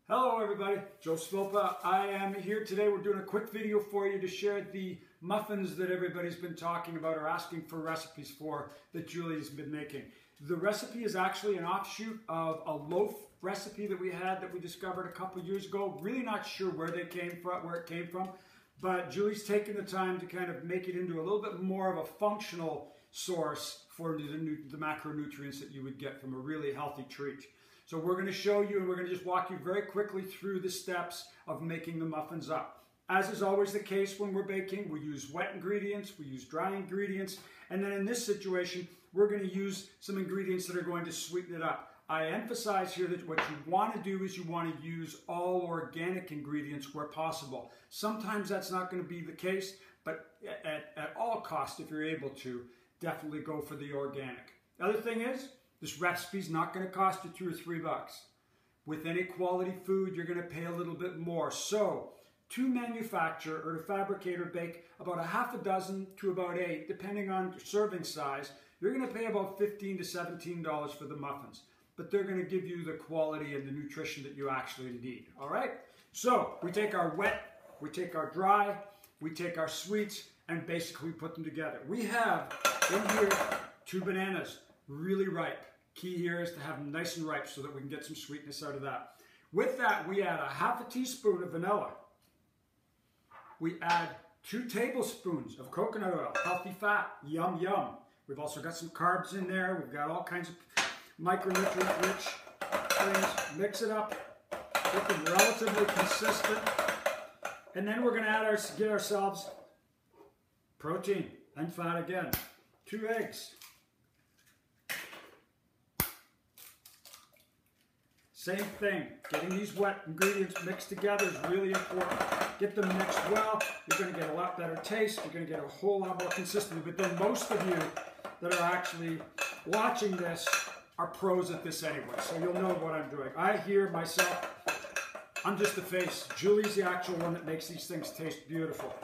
Hello everybody, Joe Svilpa. I am here today. We're doing a quick video for you to share the muffins that everybody's been talking about or asking for recipes for that Julie's been making. The recipe is actually an offshoot of a loaf recipe that we had that we discovered a couple years ago. Really not sure where it came from, but Julie's taken the time to kind of make it into a little bit more of a functional source for the macronutrients that you would get from a really healthy treat. So we're going to show you, and we're going to just walk you very quickly through the steps of making the muffins up. As is always the case when we're baking, we use wet ingredients, we use dry ingredients, and then in this situation, we're going to use some ingredients that are going to sweeten it up. I emphasize here that what you want to do is you want to use all organic ingredients where possible. Sometimes that's not going to be the case, but at all costs, if you're able to, definitely go for the organic. The other thing is, this recipe is not going to cost you $2 or $3. With any quality food, you're going to pay a little bit more. So, to manufacture or to fabricate or bake about a half a dozen to about 8, depending on your serving size, you're going to pay about $15 to $17 for the muffins. But they're going to give you the quality and the nutrition that you actually need. All right? So, we take our wet, we take our dry, we take our sweets, and basically put them together. We have in here 2 bananas. Really ripe. Key here is to have them nice and ripe so that we can get some sweetness out of that. With that, we add a half a teaspoon of vanilla. We add 2 tablespoons of coconut oil, healthy fat, yum yum. We've also got some carbs in there. We've got all kinds of micronutrient-rich things. Mix it up, get them relatively consistent, and then we're going to get ourselves protein and fat again. 2 eggs. Same thing, getting these wet ingredients mixed together is really important. Get them mixed well, you're going to get a lot better taste, you're going to get a whole lot more consistency, but then most of you that are actually watching this are pros at this anyway, so you'll know what I'm doing. I hear myself, I'm just the face. Julie's the actual one that makes these things taste beautiful.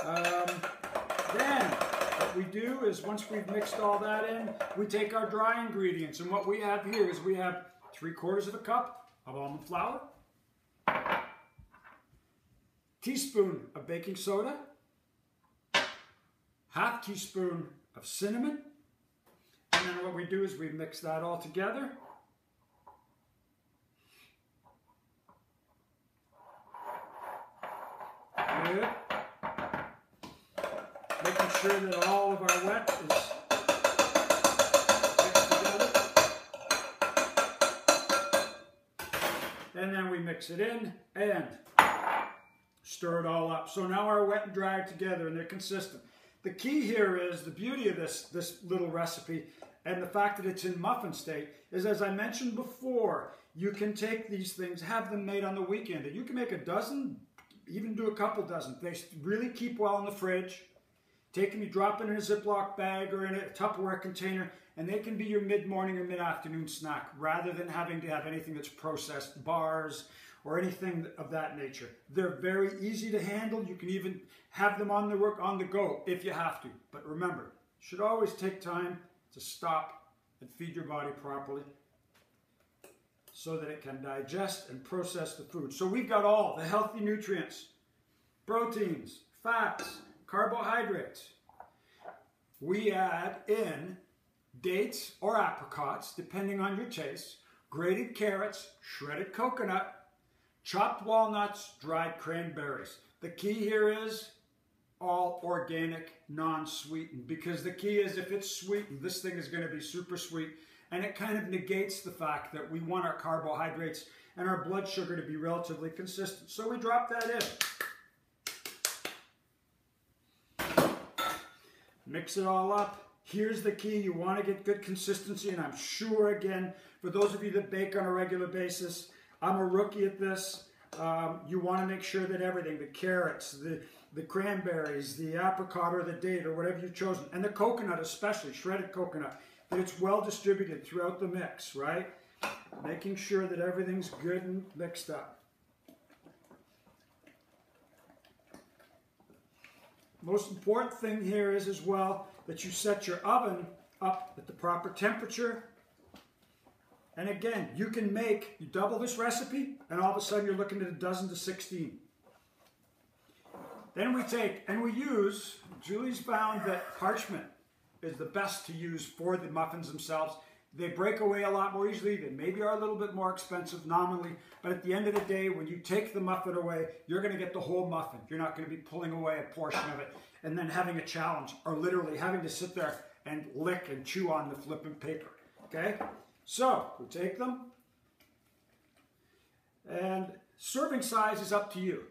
Then, what we do is once we've mixed all that in, we take our dry ingredients, and what we have here is we have 3/4 of a cup of almond flour, teaspoon of baking soda, half teaspoon of cinnamon, and then what we do is we mix that all together. Good. Making sure that all of our wet is and then we mix it in and stir it all up. So now our wet and dry are together and they're consistent. The key here is the beauty of this little recipe and the fact that it's in muffin state is, as I mentioned before, you can take these things, have them made on the weekend. And you can make a dozen, even do a couple dozen. They really keep well in the fridge. Take them, you drop it in a Ziploc bag or in a Tupperware container, and they can be your mid-morning or mid-afternoon snack rather than having to have anything that's processed, bars or anything of that nature. They're very easy to handle. You can even have them on the go if you have to. But remember, you should always take time to stop and feed your body properly so that it can digest and process the food. So we've got all the healthy nutrients, proteins, fats, carbohydrates. We add in dates or apricots, depending on your taste, grated carrots, shredded coconut, chopped walnuts, dried cranberries. The key here is all organic, non-sweetened, because the key is if it's sweetened, this thing is going to be super sweet, and it kind of negates the fact that we want our carbohydrates and our blood sugar to be relatively consistent. So we drop that in. Mix it all up. Here's the key. You want to get good consistency, and I'm sure, again, for those of you that bake on a regular basis, I'm a rookie at this. You want to make sure that everything, the carrots, the cranberries, the apricot or the date or whatever you've chosen, and the coconut especially, shredded coconut, that it's well distributed throughout the mix, right? Making sure that everything's good and mixed up. Most important thing here is as well that you set your oven up at the proper temperature And again, you double this recipe, and all of a sudden you're looking at a dozen to 16. Then we take, and we use, Julie's found that parchment is the best to use for the muffins themselves. They break away a lot more easily. They maybe are a little bit more expensive nominally, but at the end of the day, when you take the muffin away, you're going to get the whole muffin. You're not going to be pulling away a portion of it and then having a challenge or literally having to sit there and lick and chew on the flipping paper. Okay? So, we take them, and serving size is up to you.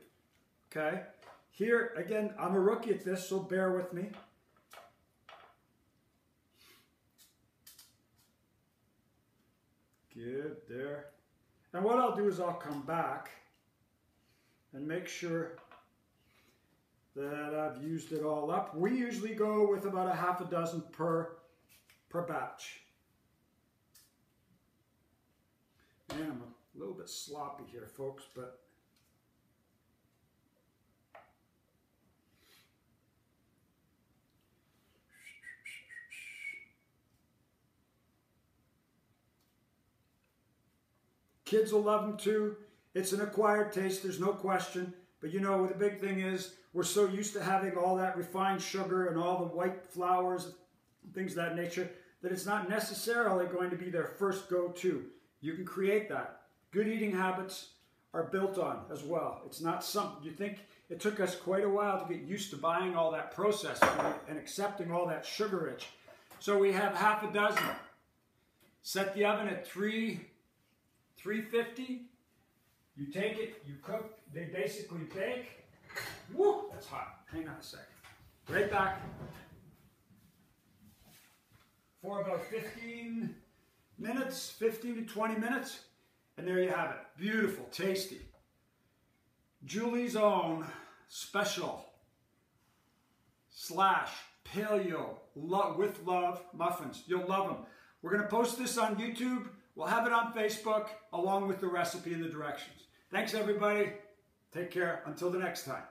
Okay? Here, again, I'm a rookie at this, so bear with me. Good, there. And what I'll do is I'll come back and make sure that I've used it all up. We usually go with about a half a dozen per batch. And I'm a little bit sloppy here, folks, but kids will love them too. It's an acquired taste, there's no question. But you know, the big thing is, we're so used to having all that refined sugar and all the white flours, things of that nature, that it's not necessarily going to be their first go-to. You can create that. Good eating habits are built on as well. It's not something, you think it took us quite a while to get used to buying all that processed food and accepting all that sugar rich. So we have half a dozen. Set the oven at 350. You take it, you cook, they basically bake. Woo, that's hot. Hang on a second. Right back. For about 15 minutes, 15 to 20 minutes. And there you have it. Beautiful, tasty. Julie's own special / paleo with love muffins. You'll love them. We're going to post this on YouTube. We'll have it on Facebook along with the recipe and the directions. Thanks, everybody. Take care. Until the next time.